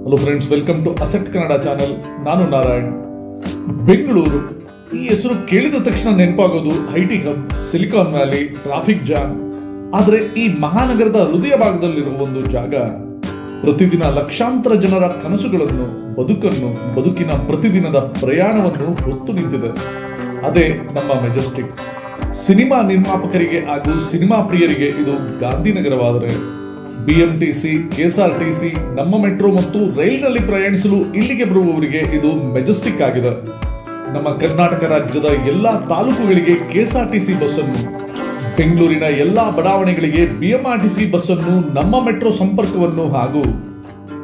Hello friends, welcome to asset Kannada channel. ನಾನು ನಾರಾಯಣ್. ಬೆಂಗಳೂರು ಈ ಹೆಸರು ಕೇಳಿದ ತಕ್ಷಣ ನೆನಪಾಗೋದು IT hub, Silicon Valley, traffic jam. ಆದರೆ ಈ ಮಹಾನಗರದ ಹೃದಯ ಭಾಗದಲ್ಲಿರುವ ಒಂದು ಜಾಗ ಪ್ರತಿದಿನ ಲಕ್ಷಾಂತರ ಜನರ ಕನಸುಗಳನ್ನು, ಬದುಕಿನ ಪ್ರತಿದಿನದ ಪ್ರಯಾಣವನ್ನು ಹೊತ್ತು ನಿಂತಿದೆ. ಅದೇ ನಮ್ಮ ಮೆಜೆಸ್ಟಿಕ್. ಸಿನಿಮಾ ನಿರ್ಮಾಪಕರಿಗೆ ಹಾಗೂ ಸಿನಿಮಾ ಪ್ರಿಯರಿಗೆ ಇದು ಗಾಂಧಿನಗರವಾದರೆ, ಬಿಎಂಟಿಸಿ, ಕೆಎಸ್ಆರ್ಟಿಸಿ, ನಮ್ಮ ಮೆಟ್ರೋ ಮತ್ತು ರೈಲ್ನಲ್ಲಿ ಪ್ರಯಾಣಿಸಲು ಇಲ್ಲಿಗೆ ಬರುವವರಿಗೆ ಇದು ಮೆಜೆಸ್ಟಿಕ್ ಆಗಿದೆ. ನಮ್ಮ ಕರ್ನಾಟಕ ರಾಜ್ಯದ ಎಲ್ಲಾ ತಾಲೂಕುಗಳಿಗೆ ಕೆಎಸ್ಆರ್ಟಿಸಿ ಬಸ್ ಅನ್ನು, ಬೆಂಗಳೂರಿನ ಎಲ್ಲಾ ಬಡಾವಣೆಗಳಿಗೆ ಬಿಎಂಆರ್ಟಿಸಿ ಬಸ್ ಅನ್ನು, ನಮ್ಮ ಮೆಟ್ರೋ ಸಂಪರ್ಕವನ್ನು ಹಾಗೂ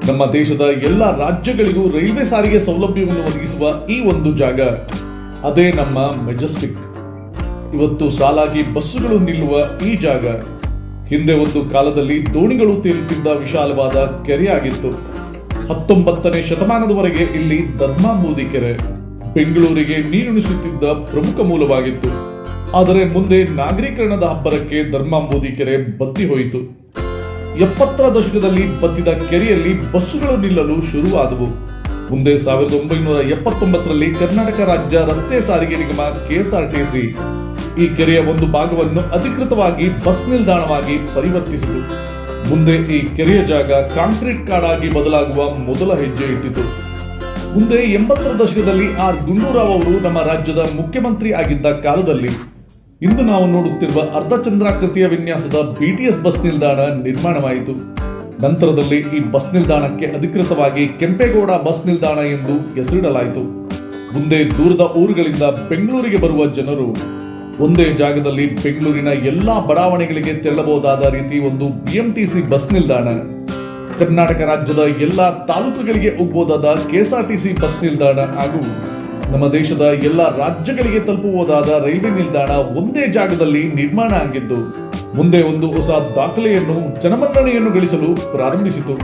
ನಮ್ಮ ದೇಶದ ಎಲ್ಲಾ ರಾಜ್ಯಗಳಿಗೂ ರೈಲ್ವೆ ಸಾರಿಗೆ ಸೌಲಭ್ಯವನ್ನು ಒದಗಿಸುವ ಈ ಒಂದು ಜಾಗ, ಅದೇ ನಮ್ಮ ಮೆಜೆಸ್ಟಿಕ್. ಇವತ್ತು ಸಾಲಾಗಿ ಬಸ್ಸುಗಳು ನಿಲ್ಲುವ ಈ ಜಾಗ ಹಿಂದೆ ಒಂದು ಕಾಲದಲ್ಲಿ ದೋಣಿಗಳು ತೇಲುತ್ತಿದ್ದ ವಿಶಾಲವಾದ ಕೆರೆಯಾಗಿತ್ತು. 19ನೇ ಶತಮಾನದವರೆಗೆ ಇಲ್ಲಿ ದದ್ಮಾಂಬೂದಿ ಕೆರೆ ಬೆಂಗಳೂರಿಗೆ ನೀರುಣಿಸುತ್ತಿದ್ದ ಪ್ರಮುಖ ಮೂಲವಾಗಿತ್ತು. ಆದರೆ ಮುಂದೆ ನಾಗರೀಕರಣದ ಹಬ್ಬರಕ್ಕೆ ಧರ್ಮಾಂಬೂದಿ ಕೆರೆ ಬತ್ತಿ ಹೋಯಿತು. 70ರ ದಶಕದಲ್ಲಿ ಬತ್ತಿದ ಕೆರೆಯಲ್ಲಿ ಬಸ್ಸುಗಳು ನಿಲ್ಲಲು ಶುರುವಾದವು. ಮುಂದೆ 1979ರಲ್ಲಿ ಕರ್ನಾಟಕ ರಾಜ್ಯ ರಸ್ತೆ ಸಾರಿಗೆ ನಿಗಮ ಕೆಎಸ್ಆರ್ಟಿಸಿ ಈ ಕೆರೆಯ ಒಂದು ಭಾಗವನ್ನು ಅಧಿಕೃತವಾಗಿ ಬಸ್ ನಿಲ್ದಾಣವಾಗಿ ಪರಿವರ್ತಿಸಿತು. ಮುಂದೆ ಈ ಕೆರೆಯ ಜಾಗ ಕಾಂಕ್ರೀಟ್ ಕಾಡಾಗಿ ಬದಲಾಗುವ ಮೊದಲ ಹೆಜ್ಜೆ ಇಟ್ಟಿತು. ಮುಂದೆ 80ರ ದಶಕದಲ್ಲಿ ಆರ್ ಗುಂಡೂರಾವ್ ಅವರು ನಮ್ಮ ರಾಜ್ಯದ ಮುಖ್ಯಮಂತ್ರಿ ಆಗಿದ್ದ ಕಾಲದಲ್ಲಿ ಇಂದು ನಾವು ನೋಡುತ್ತಿರುವ ಅರ್ಧಚಂದ್ರಾಕೃತಿಯ ವಿನ್ಯಾಸದ ಬಿಟಿಎಸ್ ಬಸ್ ನಿಲ್ದಾಣ ನಿರ್ಮಾಣವಾಯಿತು. ನಂತರದಲ್ಲಿ ಈ ಬಸ್ ನಿಲ್ದಾಣಕ್ಕೆ ಅಧಿಕೃತವಾಗಿ ಕೆಂಪೇಗೌಡ ಬಸ್ ನಿಲ್ದಾಣ ಎಂದು ಹೆಸರಿಡಲಾಯಿತು. ಮುಂದೆ ದೂರದ ಊರುಗಳಿಂದ ಬೆಂಗಳೂರಿಗೆ ಬರುವ ಜನರು ಒಂದೇ ಜಾಗದಲ್ಲಿ ಬೆಂಗಳೂರಿನ ಎಲ್ಲಾ ಬಡಾವಣೆಗಳಿಗೆ ತೆರಳಬಹುದಾದ ರೀತಿ ಒಂದು ಬಿಎಂಟಿಸಿ ಬಸ್ ನಿಲ್ದಾಣ, ಕರ್ನಾಟಕ ರಾಜ್ಯದ ಎಲ್ಲಾ ತಾಲೂಕುಗಳಿಗೆ ಹೋಗಬಹುದಾದ ಕೆಎಸ್ಆರ್ಟಿಸಿ ಬಸ್ ನಿಲ್ದಾಣ ಹಾಗೂ ನಮ್ಮ ದೇಶದ ಎಲ್ಲಾ ರಾಜ್ಯಗಳಿಗೆ ತಲುಪಬಹುದಾದ ರೈಲ್ವೆ ನಿಲ್ದಾಣ ಒಂದೇ ಜಾಗದಲ್ಲಿ ನಿರ್ಮಾಣ ಆಗಿದ್ದು, ಮುಂದೆ ಒಂದು ಹೊಸ ದಾಖಲೆಯನ್ನು, ಜನಮನ್ನಣೆಯನ್ನು ಗಳಿಸಲು ಪ್ರಾರಂಭಿಸಿತು.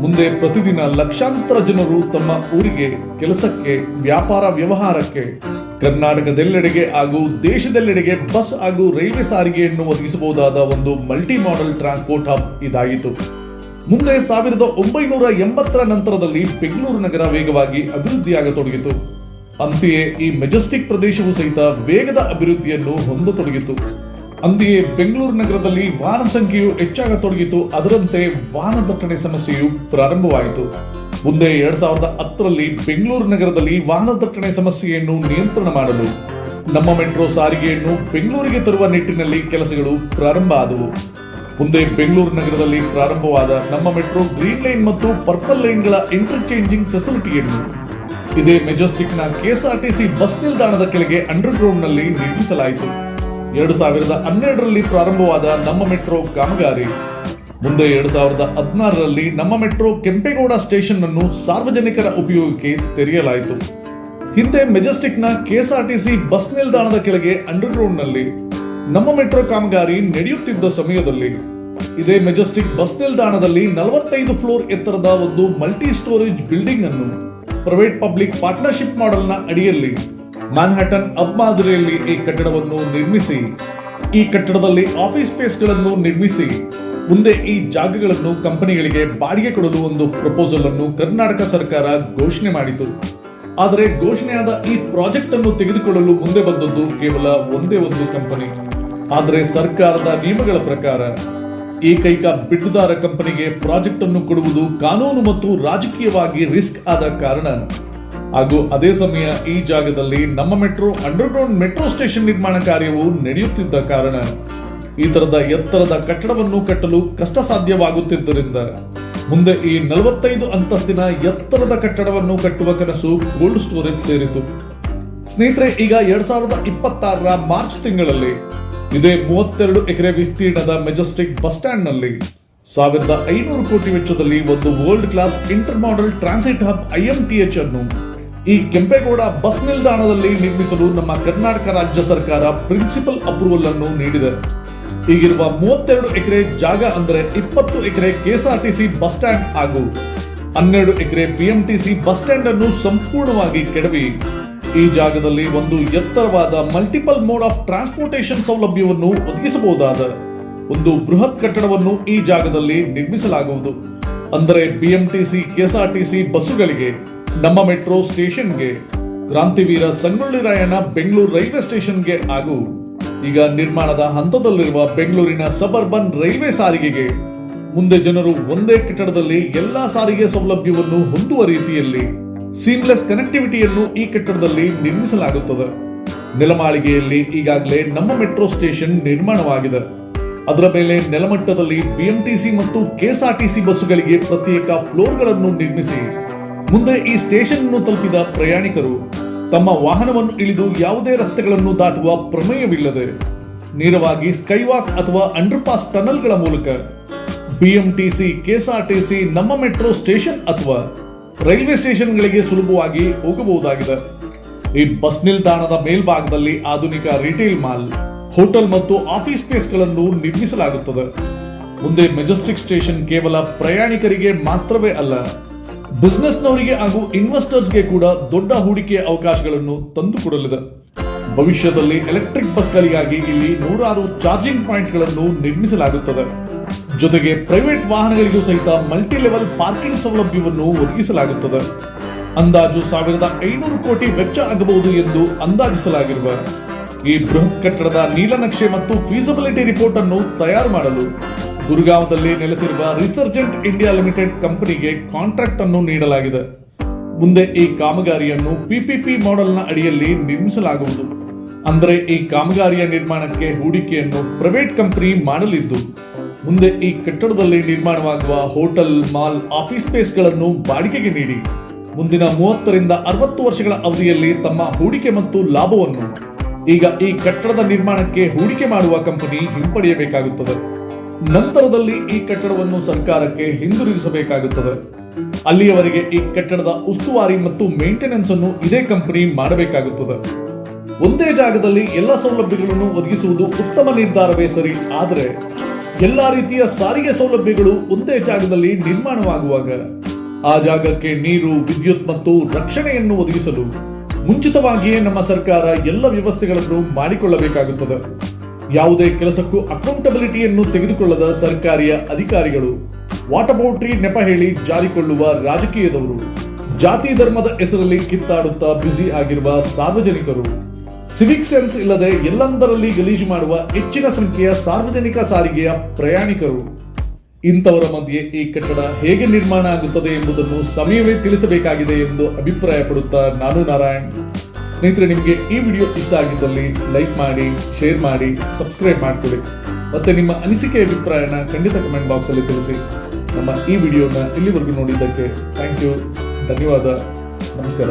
ಮುಂದೆ ಪ್ರತಿದಿನ ಲಕ್ಷಾಂತರ ಜನರು ತಮ್ಮ ಊರಿಗೆ, ಕೆಲಸಕ್ಕೆ, ವ್ಯಾಪಾರ ವ್ಯವಹಾರಕ್ಕೆ ಕರ್ನಾಟಕದೆಲ್ಲೆಡೆಗೆ ಹಾಗೂ ದೇಶದೆಲ್ಲೆಡೆಗೆ ಬಸ್ ಹಾಗೂ ರೈಲ್ವೆ ಸಾರಿಗೆಯನ್ನು ಒದಗಿಸಬಹುದಾದ ಒಂದು ಮಲ್ಟಿ ಮಾಡೆಲ್ ಟ್ರಾನ್ಸ್ಪೋರ್ಟ್ ಹಬ್ ಇದಾಯಿತು. ಮುಂದೆ 1980ರ ನಂತರದಲ್ಲಿ ಬೆಂಗಳೂರು ನಗರ ವೇಗವಾಗಿ ಅಭಿವೃದ್ಧಿಯಾಗತೊಡಗಿತು. ಅಂತೆಯೇ ಈ ಮೆಜೆಸ್ಟಿಕ್ ಪ್ರದೇಶವು ಸಹಿತ ವೇಗದ ಅಭಿವೃದ್ಧಿಯನ್ನು ಹೊಂದತೊಡಗಿತು. ಅಂತೆಯೇ ಬೆಂಗಳೂರು ನಗರದಲ್ಲಿ ವಾಹನ ಸಂಖ್ಯೆಯು ಹೆಚ್ಚಾಗತೊಡಗಿತು. ಅದರಂತೆ ವಾಹನ ದಟ್ಟಣೆ ಸಮಸ್ಯೆಯು ಪ್ರಾರಂಭವಾಯಿತು. ಮುಂದೆ 2010ರಲ್ಲಿ ಬೆಂಗಳೂರು ನಗರದಲ್ಲಿ ವಾಹನ ದಟ್ಟಣೆ ಸಮಸ್ಯೆಯನ್ನು ನಿಯಂತ್ರಣ ಮಾಡಲು ನಮ್ಮ ಮೆಟ್ರೋ ಸಾರಿಗೆಯನ್ನು ಬೆಂಗಳೂರಿಗೆ ತರುವ ನಿಟ್ಟಿನಲ್ಲಿ ಕೆಲಸಗಳು ಪ್ರಾರಂಭ ಆದವು. ಮುಂದೆ ಬೆಂಗಳೂರು ನಗರದಲ್ಲಿ ಪ್ರಾರಂಭವಾದ ನಮ್ಮ ಮೆಟ್ರೋ ಗ್ರೀನ್ ಲೈನ್ ಮತ್ತು ಪರ್ಪಲ್ ಲೈನ್ಗಳ ಇಂಟರ್ಚೇಂಜಿಂಗ್ ಫೆಸಿಲಿಟಿಯನ್ನು ಇದೇ ಮೆಜೆಸ್ಟಿಕ್ನ ಕೆಎಸ್ಆರ್ಟಿಸಿ ಬಸ್ ನಿಲ್ದಾಣದ ಕೆಳಗೆ ಅಂಡರ್ ಗ್ರೌಂಡ್ ನಲ್ಲಿ ನಿರ್ಮಿಸಲಾಯಿತು. 2012ರಲ್ಲಿ ಪ್ರಾರಂಭವಾದ ನಮ್ಮ ಮೆಟ್ರೋ ಕಾಮಗಾರಿ ಮುಂದೆ 2016ರಲ್ಲಿ ನಮ್ಮ ಮೆಟ್ರೋ ಕೆಂಪೇಗೌಡ ಸ್ಟೇಷನ್ ಅನ್ನು ಸಾರ್ವಜನಿಕರ ಉಪಯೋಗಕ್ಕೆ ತೆರೆಯಲಾಯಿತು. ಹಿಂದೆ ಮೆಜೆಸ್ಟಿಕ್ನ ಕೆಎಸ್ಆರ್ಟಿಸಿ ಬಸ್ ನಿಲ್ದಾಣದ ಕೆಳಗೆ ಅಂಡರ್ ಗ್ರೌಂಡ್ ನಲ್ಲಿ ನಮ್ಮ ಮೆಟ್ರೋ ಕಾಮಗಾರಿ ನಡೆಯುತ್ತಿದ್ದ ಸಮಯದಲ್ಲಿ ಇದೇ ಮೆಜೆಸ್ಟಿಕ್ ಬಸ್ ನಿಲ್ದಾಣದಲ್ಲಿ 45 ಫ್ಲೋರ್ ಎತ್ತರದ ಒಂದು ಮಲ್ಟಿ ಸ್ಟೋರೇಜ್ ಬಿಲ್ಡಿಂಗ್ ಅನ್ನು ಪ್ರೈವೇಟ್ ಪಬ್ಲಿಕ್ ಪಾರ್ಟ್ನರ್ಶಿಪ್ ಮಾಡೆಲ್ನ ಅಡಿಯಲ್ಲಿ ಮ್ಯಾನ್ಹ್ಯಾಟನ್ ಹಬ್ ಮಾದರಿಯಲ್ಲಿ ಈ ಕಟ್ಟಡವನ್ನು ನಿರ್ಮಿಸಿ, ಈ ಕಟ್ಟಡದಲ್ಲಿ ಆಫೀಸ್ ಸ್ಪೇಸ್ಗಳನ್ನು ನಿರ್ಮಿಸಿ ಮುಂದೆ ಈ ಜಾಗಗಳನ್ನು ಕಂಪನಿಗಳಿಗೆ ಬಾಡಿಗೆ ಕೊಡಲು ಒಂದು ಪ್ರಪೋಸಲ್ ಅನ್ನು ಕರ್ನಾಟಕ ಸರ್ಕಾರ ಘೋಷಣೆ ಮಾಡಿತು. ಆದರೆ ಘೋಷಣೆಯಾದ ಈ ಪ್ರಾಜೆಕ್ಟ್ ಅನ್ನು ತೆಗೆದುಕೊಳ್ಳಲು ಮುಂದೆ ಬಂದದ್ದು ಕೇವಲ ಒಂದೇ ಒಂದು ಕಂಪನಿ. ಆದರೆ ಸರ್ಕಾರದ ನಿಯಮಗಳ ಪ್ರಕಾರ ಏಕೈಕ ಬಿಡುದಾರ ಕಂಪನಿಗೆ ಪ್ರಾಜೆಕ್ಟ್ ಅನ್ನು ಕೊಡುವುದು ಕಾನೂನು ಮತ್ತು ರಾಜಕೀಯವಾಗಿ ರಿಸ್ಕ್ ಆದ ಕಾರಣ ಹಾಗೂ ಅದೇ ಸಮಯ ಈ ಜಾಗದಲ್ಲಿ ನಮ್ಮ ಮೆಟ್ರೋ ಅಂಡರ್ಗ್ರೌಂಡ್ ಮೆಟ್ರೋ ಸ್ಟೇಷನ್ ನಿರ್ಮಾಣ ಕಾರ್ಯವು ನಡೆಯುತ್ತಿದ್ದ ಕಾರಣ ಈ ತರದ ಎತ್ತರದ ಕಟ್ಟಡವನ್ನು ಕಟ್ಟಲು ಕಷ್ಟ ಸಾಧ್ಯವಾಗುತ್ತಿದ್ದರಿಂದ ಮುಂದೆ ಈ 45 ಅಂತಸ್ತಿನ ಎತ್ತರದ ಕಟ್ಟಡವನ್ನು ಕಟ್ಟುವ ಕನಸು ಕೋಲ್ಡ್ ಸ್ಟೋರೇಜ್ ಸೇರಿತು. ಸ್ನೇಹಿತರೆ, ಈಗ 2026ರ ಮಾರ್ಚ್ ತಿಂಗಳಲ್ಲಿ ಇದೇ 32 ಎಕರೆ ವಿಸ್ತೀರ್ಣದ ಮೆಜೆಸ್ಟಿಕ್ ಬಸ್ ಸ್ಟ್ಯಾಂಡ್ ನಲ್ಲಿ 1500 ಕೋಟಿ ವೆಚ್ಚದಲ್ಲಿ ಒಂದು world class inter model transit hub IMTH ಅನ್ನು ಈ ಕೆಂಪೇಗೌಡ ಬಸ್ ನಿಲ್ದಾಣದಲ್ಲಿ ನಿರ್ಮಿಸಲು ನಮ್ಮ ಕರ್ನಾಟಕ ರಾಜ್ಯ ಸರ್ಕಾರ ಪ್ರಿನ್ಸಿಪಲ್ ಅಪ್ರೂವಲ್ ಅನ್ನು ನೀಡಿದೆ. ಈಗಿರುವ 32 ಎಕರೆ ಜಾಗ ಅಂದರೆ 20 ಎಕರೆ ಕೆಎಸ್ಆರ್ಟಿಸಿ ಬಸ್ ಸ್ಟ್ಯಾಂಡ್ ಹಾಗೂ 12 ಎಕರೆ ಬಿಎಂಟಿಸಿ ಬಸ್ ಸ್ಟ್ಯಾಂಡ್ ಅನ್ನು ಸಂಪೂರ್ಣವಾಗಿ ಕೆಡವಿ ಈ ಜಾಗದಲ್ಲಿ ಒಂದು ಎತ್ತರವಾದ ಮಲ್ಟಿಪಲ್ ಮೋಡ್ ಆಫ್ ಟ್ರಾನ್ಸ್ಪೋರ್ಟೇಷನ್ ಸೌಲಭ್ಯವನ್ನು ಒದಗಿಸಬಹುದಾದ ಒಂದು ಬೃಹತ್ ಕಟ್ಟಡವನ್ನು ಈ ಜಾಗದಲ್ಲಿ ನಿರ್ಮಿಸಲಾಗುವುದು. ಅಂದರೆ ಬಿಎಂಟಿಸಿ, ಕೆಎಸ್ಆರ್ಟಿಸಿ ಬಸ್ಸುಗಳಿಗೆ, ನಮ್ಮ ಮೆಟ್ರೋ ಸ್ಟೇಷನ್ಗೆ, ಕ್ರಾಂತಿವೀರ ಸಂಗೊಳ್ಳಿ ರಾಯಣ್ಣ ಬೆಂಗಳೂರು ರೈಲ್ವೆ ಸ್ಟೇಷನ್ಗೆ ಹಾಗೂ ಈಗ ನಿರ್ಮಾಣದ ಹಂತದಲ್ಲಿರುವ ಬೆಂಗಳೂರಿನ ಸಬರ್ಬನ್ ರೈಲ್ವೆ ಸಾರಿಗೆಗೆ ಮುಂದೆ ಜನರು ಒಂದೇ ಕಟ್ಟಡದಲ್ಲಿ ಎಲ್ಲಾ ಸಾರಿಗೆ ಸೌಲಭ್ಯವನ್ನು ಹೊಂದುವ ರೀತಿಯಲ್ಲಿ ಸೀಮ್ಲೆಸ್ ಕನೆಕ್ಟಿವಿಟಿಯನ್ನು ಈ ಕಟ್ಟಡದಲ್ಲಿ ನಿರ್ಮಿಸಲಾಗುತ್ತದೆ. ನೆಲಮಾಳಿಗೆಯಲ್ಲಿ ಈಗಾಗಲೇ ನಮ್ಮ ಮೆಟ್ರೋ ಸ್ಟೇಷನ್ ನಿರ್ಮಾಣವಾಗಿದೆ. ಅದರ ಮೇಲೆ ನೆಲಮಟ್ಟದಲ್ಲಿ ಬಿಎಂಟಿಸಿ ಮತ್ತು ಕೆಎಸ್ಆರ್ಟಿಸಿ ಬಸ್ಸುಗಳಿಗೆ ಪ್ರತ್ಯೇಕ ಫ್ಲೋರ್ಗಳನ್ನು ನಿರ್ಮಿಸಿ ಮುಂದೆ ಈ ಸ್ಟೇಷನ್ ಅನ್ನು ತಲುಪಿದ ಪ್ರಯಾಣಿಕರು ತಮ್ಮ ವಾಹನವನ್ನು ಇಳಿದು ಯಾವುದೇ ರಸ್ತೆಗಳನ್ನು ದಾಟುವ ಪ್ರಮೇಯವಿಲ್ಲದೆ ನೇರವಾಗಿ ಸ್ಕೈವಾಕ್ ಅಥವಾ ಅಂಡರ್ಪಾಸ್ ಟನಲ್ಗಳ ಮೂಲಕ ಬಿಎಂಟಿಸಿ, ಕೆಎಸ್ಆರ್ಟಿಸಿ, ನಮ್ಮ ಮೆಟ್ರೋ ಸ್ಟೇಷನ್ ಅಥವಾ ರೈಲ್ವೆ ಸ್ಟೇಷನ್ಗಳಿಗೆ ಸುಲಭವಾಗಿ ಹೋಗಬಹುದಾಗಿದೆ. ಈ ಬಸ್ ನಿಲ್ದಾಣದ ಮೇಲ್ಭಾಗದಲ್ಲಿ ಆಧುನಿಕ ರಿಟೇಲ್ ಮಾಲ್, ಹೋಟೆಲ್ ಮತ್ತು ಆಫೀಸ್ ಸ್ಪೇಸ್ಗಳನ್ನು ನಿರ್ಮಿಸಲಾಗುತ್ತದೆ. ಮುಂದೆ ಮೆಜೆಸ್ಟಿಕ್ ಸ್ಟೇಷನ್ ಕೇವಲ ಪ್ರಯಾಣಿಕರಿಗೆ ಮಾತ್ರವೇ ಅಲ್ಲ, ಬಿಸಿನೆಸ್ನವರಿಗೆ ಹಾಗೂ ಇನ್ವೆಸ್ಟರ್ಸ್ಗೆ ಕೂಡ ದೊಡ್ಡ ಹೂಡಿಕೆ ಅವಕಾಶಗಳನ್ನು ತಂದುಕೊಡಲಿದೆ. ಭವಿಷ್ಯದಲ್ಲಿ ಎಲೆಕ್ಟ್ರಿಕ್ ಬಸ್ಗಳಿಗಾಗಿ ಇಲ್ಲಿ 100 ಚಾರ್ಜಿಂಗ್ ಪಾಯಿಂಟ್ಗಳನ್ನು ನಿರ್ಮಿಸಲಾಗುತ್ತದೆ. ಜೊತೆಗೆ ಪ್ರೈವೇಟ್ ವಾಹನಗಳಿಗೂ ಸಹಿತ ಮಲ್ಟಿ ಲೆವೆಲ್ ಪಾರ್ಕಿಂಗ್ ಸೌಲಭ್ಯವನ್ನು ಒದಗಿಸಲಾಗುತ್ತದೆ. ಅಂದಾಜು 1500 ಕೋಟಿ ವೆಚ್ಚ ಆಗಬಹುದು ಎಂದು ಅಂದಾಜಿಸಲಾಗಿರುವ ಈ ಬೃಹತ್ ಕಟ್ಟಡದ ನೀಲನಕ್ಷೆ ಮತ್ತು ಫೀಸಿಬಿಲಿಟಿ ರಿಪೋರ್ಟ್ ಅನ್ನು ತಯಾರು ಮಾಡಲು ಗುರುಗಾಂವದಲ್ಲಿ ನೆಲೆಸಿರುವ ರಿಸರ್ಜೆಂಟ್ ಇಂಡಿಯಾ ಲಿಮಿಟೆಡ್ ಕಂಪನಿಗೆ ಕಾಂಟ್ರಾಕ್ಟ್ ಅನ್ನು ನೀಡಲಾಗಿದೆ. ಮುಂದೆ ಈ ಕಾಮಗಾರಿಯನ್ನು ಪಿಪಿಪಿ ಮಾಡೆಲ್ನ ಅಡಿಯಲ್ಲಿ ನಿರ್ಮಿಸಲಾಗುವುದು. ಅಂದರೆ ಈ ಕಾಮಗಾರಿಯ ನಿರ್ಮಾಣಕ್ಕೆ ಹೂಡಿಕೆಯನ್ನು ಪ್ರೈವೇಟ್ ಕಂಪನಿ ಮಾಡಲಿದ್ದು, ಮುಂದೆ ಈ ಕಟ್ಟಡದಲ್ಲಿ ನಿರ್ಮಾಣವಾಗುವ ಹೋಟೆಲ್, ಮಾಲ್, ಆಫೀಸ್ ಸ್ಪೇಸ್ಗಳನ್ನು ಬಾಡಿಗೆಗೆ ನೀಡಿ ಮುಂದಿನ 30 ರಿಂದ 60 ವರ್ಷಗಳ ಅವಧಿಯಲ್ಲಿ ತಮ್ಮ ಹೂಡಿಕೆ ಮತ್ತು ಲಾಭವನ್ನು ಈಗ ಈ ಕಟ್ಟಡದ ನಿರ್ಮಾಣಕ್ಕೆ ಹೂಡಿಕೆ ಮಾಡುವ ಕಂಪನಿ ಹಿಂಪಡೆಯಬೇಕಾಗುತ್ತದೆ. ನಂತರದಲ್ಲಿ ಈ ಕಟ್ಟಡವನ್ನು ಸರ್ಕಾರಕ್ಕೆ ಹಿಂದಿರುಗಿಸಬೇಕಾಗುತ್ತದೆ. ಅಲ್ಲಿಯವರೆಗೆ ಈ ಕಟ್ಟಡದ ಉಸ್ತುವಾರಿ ಮತ್ತು ಮೇಂಟೆನೆನ್ಸ್ ಅನ್ನು ಇದೇ ಕಂಪನಿ ಮಾಡಬೇಕಾಗುತ್ತದೆ. ಒಂದೇ ಜಾಗದಲ್ಲಿ ಎಲ್ಲ ಸೌಲಭ್ಯಗಳನ್ನು ಒದಗಿಸುವುದು ಉತ್ತಮ ನಿರ್ಧಾರವೇ ಸರಿ. ಆದರೆ ಎಲ್ಲಾ ರೀತಿಯ ಸಾರಿಗೆ ಸೌಲಭ್ಯಗಳು ಒಂದೇ ಜಾಗದಲ್ಲಿ ನಿರ್ಮಾಣವಾಗುವಾಗ ಆ ಜಾಗಕ್ಕೆ ನೀರು, ವಿದ್ಯುತ್ ಮತ್ತು ರಕ್ಷಣೆಯನ್ನು ಒದಗಿಸಲು ಮುಂಚಿತವಾಗಿಯೇ ನಮ್ಮ ಸರ್ಕಾರ ಎಲ್ಲ ವ್ಯವಸ್ಥೆಗಳನ್ನು ಮಾಡಿಕೊಳ್ಳಬೇಕಾಗುತ್ತದೆ. ಯಾವುದೇ ಕೆಲಸಕ್ಕೂ ಅಕೌಂಟಬಿಲಿಟಿಯನ್ನು ತೆಗೆದುಕೊಳ್ಳದ ಸರ್ಕಾರಿಯ ಅಧಿಕಾರಿಗಳು, ವಾಟಬೌಟ್ರಿ ನೆಪ ಹೇಳಿ ಜಾರಿಕೊಳ್ಳುವ ರಾಜಕೀಯದವರು, ಜಾತಿ ಧರ್ಮದ ಹೆಸರಲ್ಲಿ ಕಿತ್ತಾಡುತ್ತಾ ಬ್ಯುಸಿ ಆಗಿರುವ ಸಾರ್ವಜನಿಕರು, ಸಿವಿಕ್ ಸೆನ್ಸ್ ಇಲ್ಲದೆ ಎಲ್ಲಂದರಲ್ಲಿ ಗಲೀಜು ಮಾಡುವ ಹೆಚ್ಚಿನ ಸಂಖ್ಯೆಯ ಸಾರ್ವಜನಿಕ ಸಾರಿಗೆಯ ಪ್ರಯಾಣಿಕರು, ಇಂಥವರ ಮಧ್ಯೆ ಈ ಕಟ್ಟಡ ಹೇಗೆ ನಿರ್ಮಾಣ ಆಗುತ್ತದೆ ಎಂಬುದನ್ನು ಸಮಯವೇ ತಿಳಿಸಬೇಕಾಗಿದೆ ಎಂದು ಅಭಿಪ್ರಾಯಪಡುತ್ತಾ ನಾನು ನಾರಾಯಣ್. ಸ್ನೇಹಿತರೆ, ನಿಮಗೆ ಈ ವಿಡಿಯೋ ಇಷ್ಟ ಆಗಿದ್ದಲ್ಲಿ ಲೈಕ್ ಮಾಡಿ, ಶೇರ್ ಮಾಡಿ, ಸಬ್ಸ್ಕ್ರೈಬ್ ಮಾಡ್ಕೊಳ್ಳಿ. ಮತ್ತೆ ನಿಮ್ಮ ಅನಿಸಿಕೆ ಅಭಿಪ್ರಾಯನ ಖಂಡಿತ ಕಮೆಂಟ್ ಬಾಕ್ಸ್ ಅಲ್ಲಿ ತಿಳಿಸಿ. ನಮ್ಮ ಈ ವಿಡಿಯೋನ ಇಲ್ಲಿವರೆಗೂ ನೋಡಿದ್ದಕ್ಕೆ ಥ್ಯಾಂಕ್ ಯು, ಧನ್ಯವಾದ, ನಮಸ್ಕಾರ.